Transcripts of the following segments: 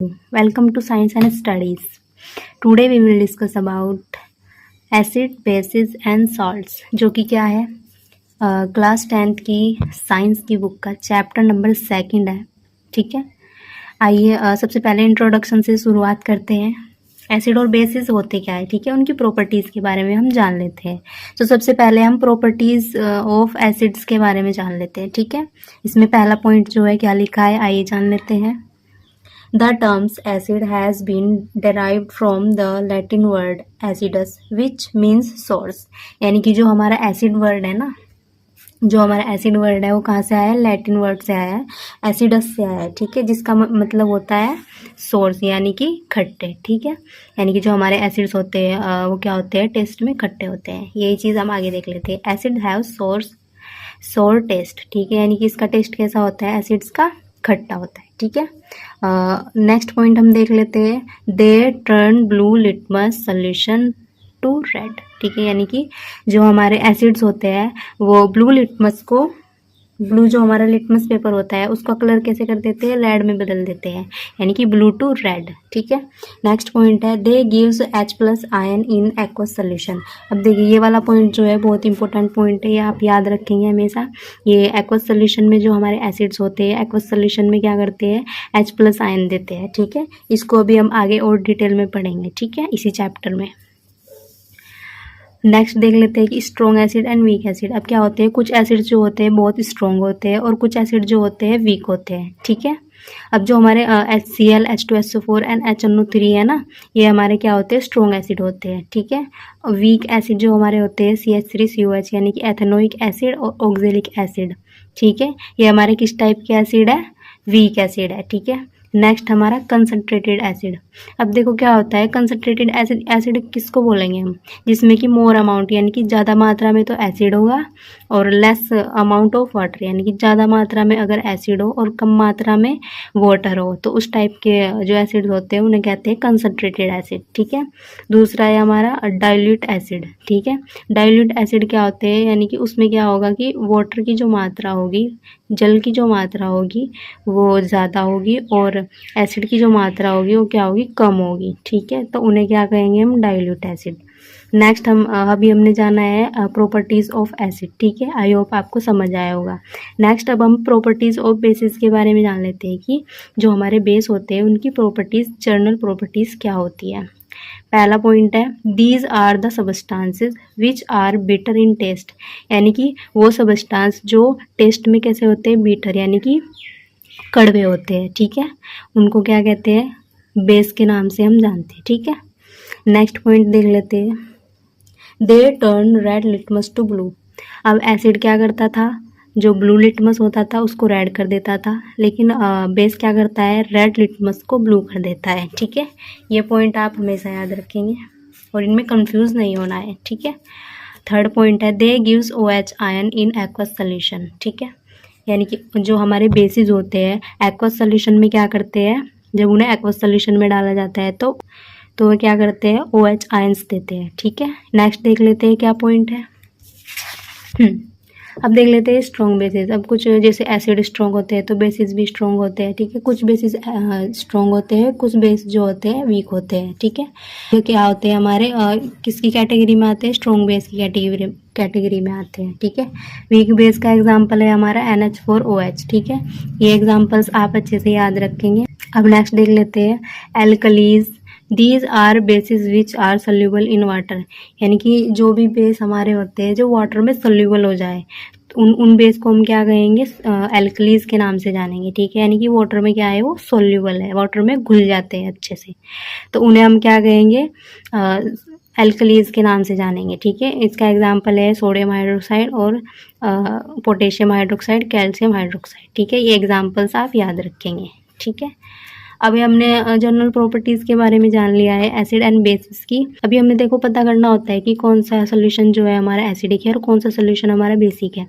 Welcome to Science and Studies. Today we will discuss about acid, bases and salts, जो कि क्या है class 10th की science की बुक का चैप्टर नंबर 2 है. ठीक है, आइए सबसे पहले इंट्रोडक्शन से शुरुआत करते हैं. एसिड और बेसिस होते क्या है, ठीक है, उनकी प्रॉपर्टीज़ के बारे में हम जान लेते हैं. तो सबसे पहले हम प्रॉपर्टीज़ ऑफ एसिड्स के बारे में जान लेते हैं. ठीक है, इसमें पहला पॉइंट जो है क्या लिखा है, आइए जान लेते हैं. The terms acid has been derived from the Latin word acidus, which means source. यानी कि जो हमारा एसिड वर्ड है ना, जो हमारा एसिड वर्ड है वो कहाँ से आया है, लैटिन वर्ड से आया है, एसिडस से आया है. ठीक है, जिसका मतलब होता है सोर्स यानी कि खट्टे. ठीक है, यानी कि जो हमारे एसिड्स होते हैं वो क्या होते हैं, टेस्ट में खट्टे होते हैं. यही चीज़ हम आगे देख लेते हैं. एसिड हैव सोर टेस्ट. ठीक है, यानी कि इसका टेस्ट कैसा होता है, एसिड्स का खट्टा होता है. ठीक है, नेक्स्ट पॉइंट हम देख लेते हैं. They turn blue litmus solution to red. ठीक है, यानी कि जो हमारे एसिड्स होते हैं वो ब्लू जो हमारा लिटमस पेपर होता है उसका कलर कैसे कर देते हैं, रेड में बदल देते हैं, यानी कि ब्लू टू रेड. ठीक है, नेक्स्ट पॉइंट है they gives H+ ion in aqueous solution. अब देखिए ये वाला पॉइंट जो है बहुत इंपॉर्टेंट पॉइंट है, ये आप याद रखेंगे हमेशा. ये एक्वस सोल्यूशन में जो हमारे एसिड्स होते हैं एक्वस सोल्यूशन में क्या करते हैं, H+ आयन देते हैं. ठीक है, इसको अभी हम आगे और डिटेल में पढ़ेंगे. ठीक है, इसी चैप्टर में. नेक्स्ट देख लेते हैं कि strong acid and weak acid. अब क्या होते हैं, कुछ एसिड जो होते हैं बहुत स्ट्रॉन्ग होते हैं और कुछ एसिड जो होते हैं वीक होते हैं. ठीक है, अब जो हमारे HCl H2SO4 एंड HNO3 है ना, ये हमारे क्या होते हैं, स्ट्रॉन्ग एसिड होते हैं. ठीक है, वीक एसिड जो हमारे होते हैं CH3COH यानी कि एथेनोइक एसिड और ऑक्जेलिक एसिड. ठीक है, ये हमारे किस टाइप के एसिड है, वीक एसिड है. ठीक है, नेक्स्ट हमारा कंसनट्रेटेड एसिड. अब देखो क्या होता है कंसनट्रेटेड एसिड. एसिड किसको बोलेंगे हम, जिसमें कि मोर अमाउंट यानी कि ज़्यादा मात्रा में तो एसिड होगा और लेस अमाउंट ऑफ वाटर, यानी कि ज़्यादा मात्रा में अगर एसिड हो और कम मात्रा में वाटर हो तो उस टाइप के जो एसिड होते हैं उन्हें कहते हैं कंसनट्रेटेड एसिड. ठीक है, दूसरा है हमारा डाइल्यूट एसिड. ठीक है, डाइल्यूट एसिड क्या होते हैं, यानी कि उसमें क्या होगा कि वाटर की जो मात्रा होगी, जल की जो मात्रा होगी वो ज़्यादा होगी और एसिड की जो मात्रा होगी वो क्या होगी, कम होगी. ठीक है, तो उन्हें क्या कहेंगे हम, डाइल्यूट एसिड. नेक्स्ट अभी हमने जाना है प्रॉपर्टीज़ ऑफ एसिड. ठीक है, आई होप आपको समझ आया होगा. नेक्स्ट अब हम प्रॉपर्टीज़ ऑफ बेसिस के बारे में जान लेते हैं कि जो हमारे बेस होते हैं उनकी प्रॉपर्टीज़, जर्नल प्रॉपर्टीज़ क्या होती है. पहला पॉइंट है these are the substances which are bitter in taste. यानी कि वो सबस्टांस जो टेस्ट में कैसे होते हैं, बिटर यानी कि कड़वे होते हैं. ठीक है, उनको क्या कहते हैं, बेस के नाम से हम जानते हैं. ठीक है, नेक्स्ट पॉइंट देख लेते हैं. They turn red litmus to blue. अब एसिड क्या करता था, जो ब्लू लिटमस होता था उसको रेड कर देता था, लेकिन बेस क्या करता है, रेड लिटमस को ब्लू कर देता है. ठीक है, ये पॉइंट आप हमेशा याद रखेंगे और इनमें कंफ्यूज नहीं होना है. ठीक है, थर्ड पॉइंट है they gives OH ion in aqueous solution. ठीक है, यानी कि जो हमारे बेसिस होते हैं एक्वस सोल्यूशन में क्या करते हैं, जब उन्हें एक्वस सोल्यूशन में डाला जाता है तो वो क्या करते हैं, OH आयंस देते हैं. ठीक है, नेक्स्ट देख लेते हैं क्या पॉइंट है. अब देख लेते हैं स्ट्रॉन्ग बेसिस. अब कुछ जैसे एसिड स्ट्रॉन्ग होते हैं तो बेसिस भी स्ट्रॉन्ग होते हैं. ठीक है, कुछ बेसिस स्ट्रॉन्ग होते हैं, कुछ बेस जो होते हैं वीक होते हैं. ठीक है, तो क्या होते हैं हमारे किसकी कैटेगरी में आते हैं, स्ट्रॉन्ग बेस की कैटेगरी में आते हैं. ठीक है, वीक बेस का एग्जाम्पल है हमारा NH4OH. ठीक है, ये एग्जाम्पल्स आप अच्छे से याद रखेंगे. अब नेक्स्ट देख लेते हैं alkalies. These are bases which are soluble in water. यानी कि जो भी बेस हमारे होते हैं जो वाटर में सोल्यूबल हो जाए तो उन बेस को हम क्या कहेंगे, एल्कलीज के नाम से जानेंगे. ठीक है, यानी कि वाटर में क्या है, वो सोल्यूबल है, वाटर में घुल जाते हैं अच्छे से, तो उन्हें हम क्या कहेंगे, एल्कलीज के नाम से जानेंगे. ठीक है, इसका एग्जांपल है सोडियम हाइड्रोक्साइड और पोटेशियम हाइड्रोक्साइड, कैल्शियम हाइड्रोक्साइड. ठीक है, ये एग्जांपल्स आप याद रखेंगे. ठीक है, अभी हमने जनरल प्रॉपर्टीज़ के बारे में जान लिया है एसिड एंड बेसिस की. अभी हमें देखो पता करना होता है कि कौन सा सोल्यूशन जो है हमारा एसिडिक है और कौन सा सोल्यूशन हमारा बेसिक है.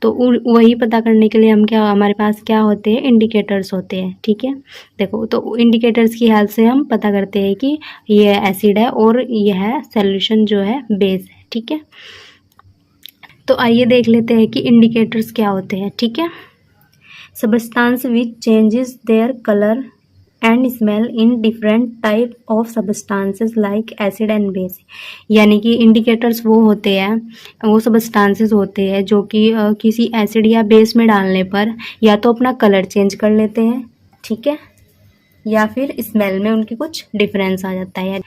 तो वही पता करने के लिए हम क्या, हमारे पास क्या होते हैं, इंडिकेटर्स होते हैं. ठीक है, देखो तो इंडिकेटर्स की हेल्प से हम पता करते हैं कि ये एसिड है और यह सोल्यूशन जो है बेस है. ठीक है, तो आइए देख लेते हैं कि इंडिकेटर्स क्या होते हैं. ठीक है, substance which changes their colour and smell in different type of substances like acid and base. यानी कि इंडिकेटर्स वो होते हैं, वो सब्सटेंसेस होते हैं जो कि किसी एसिड या बेस में डालने पर या तो अपना कलर चेंज कर लेते हैं, ठीक है, या फिर स्मेल में उनकी कुछ डिफरेंस आ जाता है।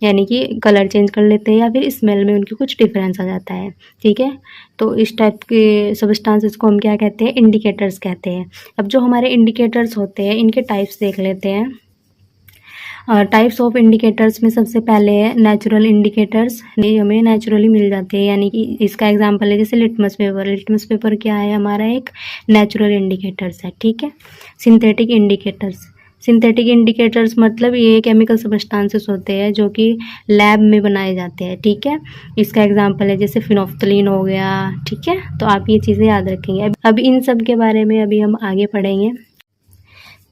यानी कि कलर चेंज कर लेते हैं या फिर स्मेल में उनकी कुछ डिफरेंस आ जाता है, ठीक है। तो इस टाइप के सब्सटेंसेस को हम क्या कहते हैं, इंडिकेटर्स कहते हैं। अब जो हमारे इंडिकेटर्स होते हैं इनके टाइप्स देख लेते हैं। टाइप्स ऑफ इंडिकेटर्स में सबसे पहले है नेचुरल इंडिकेटर्स, ये हमें नेचुरली मिल जाते हैं। यानी कि इसका एग्जांपल है जैसे लिटमस पेपर। लिटमस पेपर क्या है, हमारा एक नेचुरल इंडिकेटर्स है, ठीक है। सिंथेटिक इंडिकेटर्स, सिंथेटिक इंडिकेटर्स मतलब ये केमिकल सब्सटेंसेस होते हैं जो कि लैब में बनाए जाते हैं, ठीक है। इसका एग्जांपल है जैसे फिनोफ्थलीन हो गया, ठीक है। तो आप ये चीज़ें याद रखेंगे। अब इन सब के बारे में अभी हम आगे पढ़ेंगे।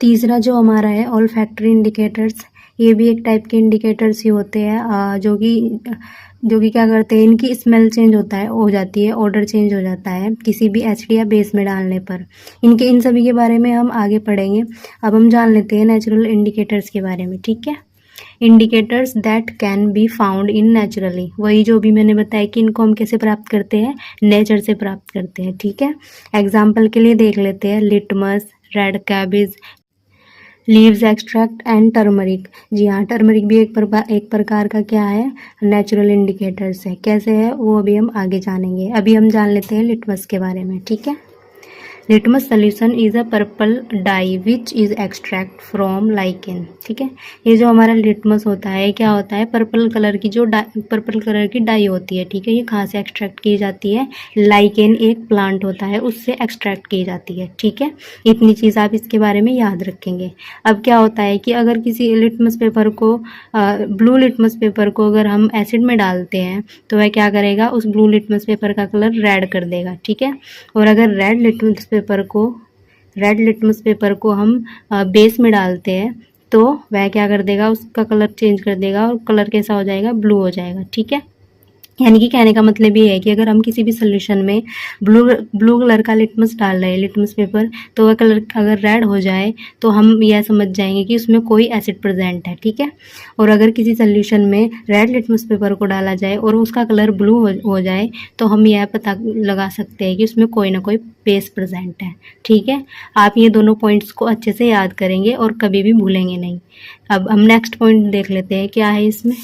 तीसरा जो हमारा है ऑल फैक्ट्री इंडिकेटर्स, ये भी एक टाइप के इंडिकेटर्स ही होते हैं जो कि क्या करते हैं, इनकी स्मेल चेंज हो जाती है, ऑर्डर चेंज हो जाता है किसी भी एसिड या बेस में डालने पर। इन सभी के बारे में हम आगे पढ़ेंगे। अब हम जान लेते हैं नेचुरल इंडिकेटर्स के बारे में, ठीक है। Indicators that can be found in naturally, वही जो भी मैंने बताया कि इनको हम कैसे प्राप्त करते हैं, नेचर से प्राप्त करते हैं, ठीक है। एग्जाम्पल के लिए देख लेते हैं litmus, red cabbage, leaves extract and turmeric. जी हाँ, टर्मरिक भी एक प्रकार का क्या है, नेचुरल इंडिकेटर्स है। कैसे है वो अभी हम आगे जानेंगे। अभी हम जान लेते हैं लिटमस के बारे में, ठीक है। Litmus solution is a purple dye which is extract from lichen, ठीक है। ये जो हमारा लिटमस होता है क्या होता है, पर्पल कलर की डाई होती है, ठीक है। ये कहाँ से एक्सट्रैक्ट की जाती है, लाइकेन एक प्लांट होता है उससे एक्सट्रैक्ट की जाती है, ठीक है। इतनी चीज़ आप इसके बारे में याद रखेंगे। अब क्या होता है कि अगर किसी लिटमस पेपर को ब्लू लिटमस पेपर को अगर हम एसिड में डालते हैं तो वह क्या करेगा, उस ब्लू लिटमस पेपर का कलर रेड कर देगा, ठीक है। और अगर रेड लिटमस पेपर को हम बेस में डालते हैं तो वह क्या कर देगा, उसका कलर चेंज कर देगा और कलर कैसा हो जाएगा, ब्लू हो जाएगा, ठीक है। यानी कि कहने का मतलब ये है कि अगर हम किसी भी सोल्यूशन में ब्लू कलर का लिटमस डाल रहे हैं, लिटमस पेपर, तो वह कलर अगर रेड हो जाए तो हम यह समझ जाएंगे कि उसमें कोई एसिड प्रेजेंट है, ठीक है। और अगर किसी सोल्यूशन में रेड लिटमस पेपर को डाला जाए और उसका कलर ब्लू हो जाए तो हम यह पता लगा सकते हैं कि उसमें कोई ना कोई बेस प्रेजेंट है, ठीक है। आप ये दोनों पॉइंट्स को अच्छे से याद करेंगे और कभी भी भूलेंगे नहीं। अब हम नेक्स्ट पॉइंट देख लेते हैं क्या है इसमें।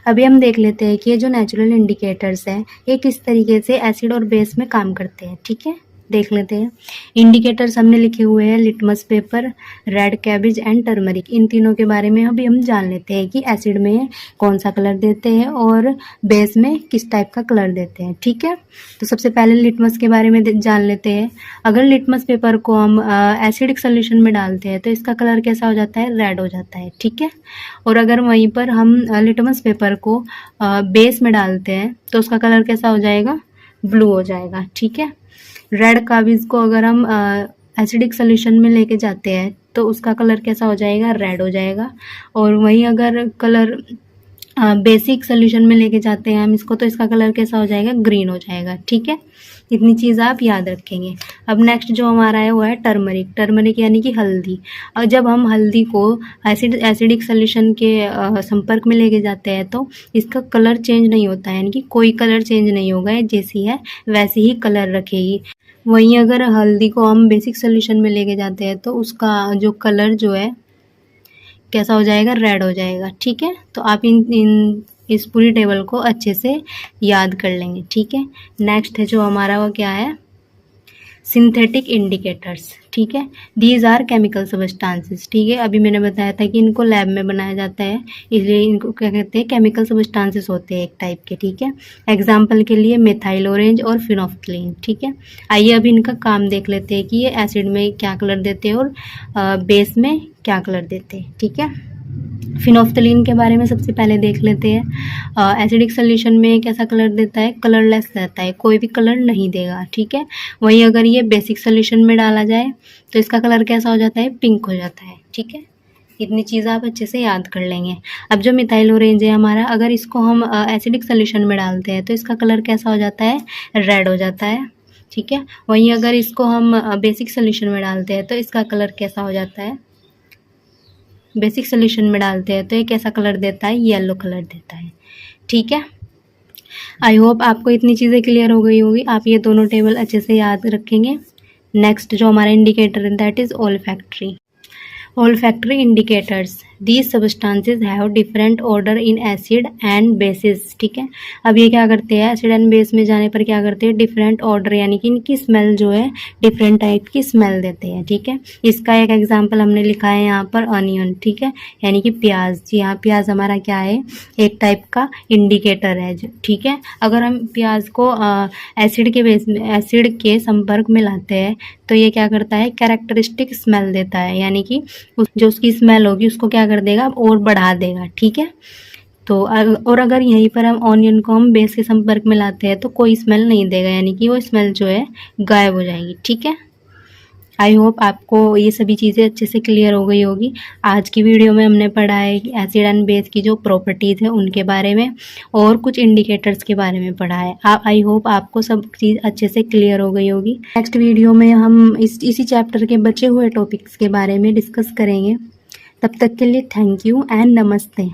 अभी हम देख लेते हैं कि ये जो नेचुरल इंडिकेटर्स हैं ये किस तरीके से एसिड और बेस में काम करते हैं, ठीक है। देख लेते हैं। इंडिकेटर्स हमने लिखे हुए हैं litmus paper, red cabbage and turmeric. इन तीनों के बारे में अभी हम जान लेते हैं कि एसिड में कौन सा कलर देते हैं और बेस में किस टाइप का कलर देते हैं, ठीक है। तो सबसे पहले लिटमस के बारे में जान लेते हैं। अगर लिटमस पेपर को हम एसिडिक सोल्यूशन में डालते हैं तो इसका कलर कैसा हो जाता है, रेड हो जाता है, ठीक है। और अगर वहीं पर हम लिटमस पेपर को बेस में डालते हैं तो उसका कलर कैसा हो जाएगा, ब्लू हो जाएगा, ठीक है। रेड काबिज को अगर हम एसिडिक सोल्यूशन में लेके जाते हैं तो उसका कलर कैसा हो जाएगा, रेड हो जाएगा। और वहीं अगर कलर बेसिक सोल्यूशन में लेके जाते हैं हम इसको तो इसका कलर कैसा हो जाएगा, ग्रीन हो जाएगा, ठीक है। इतनी चीज़ आप याद रखेंगे। अब नेक्स्ट जो हमारा है वो है टर्मरिक। टर्मरिक यानी कि हल्दी। और जब हम हल्दी को एसिडिक सोल्यूशन के संपर्क में लेके जाते हैं तो इसका कलर चेंज नहीं होता है, यानी कि कोई कलर चेंज नहीं होगा, जैसी है वैसे ही कलर रखेगी। वहीं अगर हल्दी को हम बेसिक सोल्यूशन में लेके जाते हैं तो उसका जो कलर जो है कैसा हो जाएगा, रेड हो जाएगा, ठीक है। तो आप इस पूरी टेबल को अच्छे से याद कर लेंगे, ठीक है। नेक्स्ट है जो हमारा वो क्या है, सिंथेटिक इंडिकेटर्स, ठीक है। दीज आर केमिकल सब्सटेंसेस, ठीक है। अभी मैंने बताया था कि इनको लैब में बनाया जाता है, इसलिए इनको क्या कहते हैं, केमिकल सब्सटेंसेस होते हैं एक टाइप के, ठीक है। एग्जाम्पल के लिए मिथाइल ऑरेंज और फिनोफ्थलीन, ठीक है। आइए अभी इनका काम देख लेते हैं कि ये एसिड में क्या कलर देते हैं और बेस में क्या कलर देते हैं, ठीक है। फिनोफ्थलीन के बारे में सबसे पहले देख लेते हैं। एसिडिक सोल्यूशन में कैसा कलर देता है, कलरलेस रहता है, कोई भी कलर नहीं देगा, ठीक है। वहीं अगर ये बेसिक सोल्यूशन में डाला जाए तो इसका कलर कैसा हो जाता है, पिंक हो जाता है, ठीक है। इतनी चीज़ आप अच्छे से याद कर लेंगे। अब जो मिथाइल ऑरेंज है हमारा, अगर इसको हम एसिडिक सोल्यूशन में डालते हैं तो इसका कलर कैसा हो जाता है, रेड हो जाता है, ठीक है। वहीं अगर इसको हम बेसिक सोल्यूशन में डालते हैं तो इसका कलर कैसा हो जाता है, बेसिक सोल्यूशन में डालते हैं तो ये कैसा कलर देता है, येलो कलर देता है। ठीक है, आई होप आपको इतनी चीज़ें क्लियर हो गई होगी। आप ये दोनों टेबल अच्छे से याद रखेंगे। नेक्स्ट जो हमारा इंडिकेटर है that is olfactory। olfactory indicators, these substances have different order in acid and bases। ठीक है, अब ये क्या करते हैं, एसिड एंड बेस में जाने पर क्या करते हैं, डिफरेंट ऑर्डर यानी कि इनकी स्मेल जो है डिफरेंट टाइप की स्मेल देते हैं। ठीक है, इसका एक एग्जांपल हमने लिखा है यहाँ पर अनियन। ठीक है, यानी कि प्याज। जी हाँ, प्याज हमारा क्या है, एक टाइप का इंडिकेटर है। ठीक है, अगर हम प्याज को एसिड के बेस में, एसिड के संपर्क में लाते हैं तो ये क्या करता है, कैरेक्टरिस्टिक स्मेल देता है, यानी कि जो उसकी स्मेल होगी उसको क्या कर देगा, और बढ़ा देगा। ठीक है, तो और अगर यहीं पर हम ऑनियन को हम बेस के संपर्क में लाते हैं तो कोई स्मेल नहीं देगा, यानी कि वो स्मेल जो है गायब हो जाएगी। ठीक है, आई होप आपको ये सभी चीज़ें अच्छे से क्लियर हो गई होगी। आज की वीडियो में हमने पढ़ा है एसिड एंड बेस की जो प्रॉपर्टीज़ है उनके बारे में और कुछ इंडिकेटर्स के बारे में पढ़ा है। आई होप आपको सब चीज़ अच्छे से क्लियर हो गई होगी। नेक्स्ट वीडियो में हम इसी चैप्टर के बचे हुए टॉपिक्स के बारे में डिस्कस करेंगे। तब तक के लिए थैंक यू एंड नमस्ते।